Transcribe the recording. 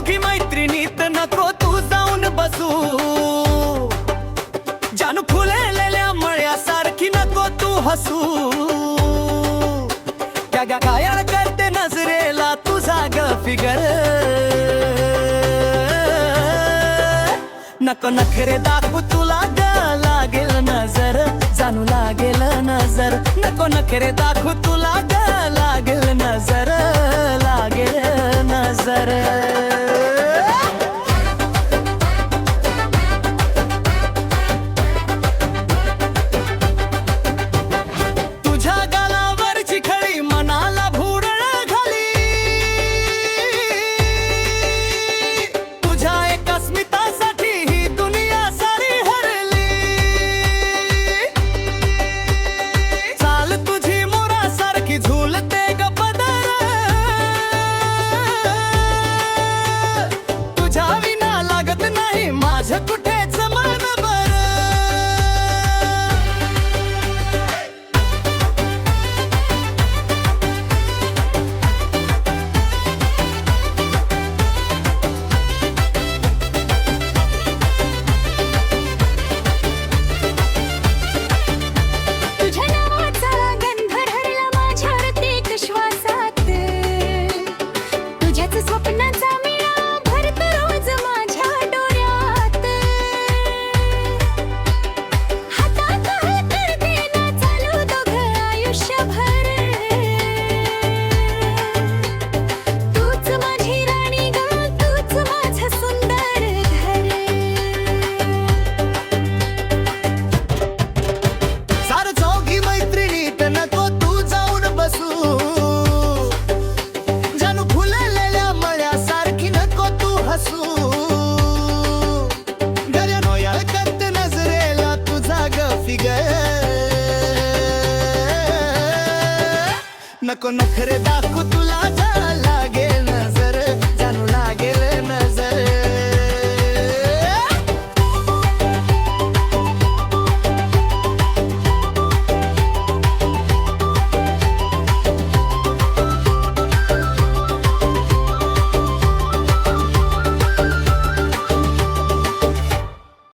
चौघी मैत्रिणीत नको तू जाऊन बसू, जानू फुलेलेल्या मळ्यासारखी नको तू हसू, त्या घायाळ करते नजरेला तुझा ग फिगर, नको नखरे दाखवू तुला ग लागेल नजर, जानू लागेल नजर, नको नखरे दाखवू तुला ग लागेल नजर, लागेल नजर। तुझ्या गालावरची खळी मनाला भुरळ घाली, तुझ्या एका स्मितासाठी ही दुनिया सारी हरली, चाल तुझी मोरासारखी झुलते ग पदर, तुझ्या विना लागत नाही माझं कुठेच मन बर। तुझ्या नावाचा गंध भरला माझ्या हृदयिक श्वासात, तुझ्याच स्वप्नाचा मेळा भरतो रोज माझ्या डोळ्यात, हातात हात करते ना चालू दोघं आयुष्यभर, तूच माझी राणी ग, तूच माझं सुंदर घर। सार चौघी मैत्रिणीत नको तू जाऊन बसू, जानू फुललेल्या मळ्यासारखी नको तू हसू, गऱ्या नोया करते नजरेला तुझा ग फिगर, नको नखरे दाखवू तुला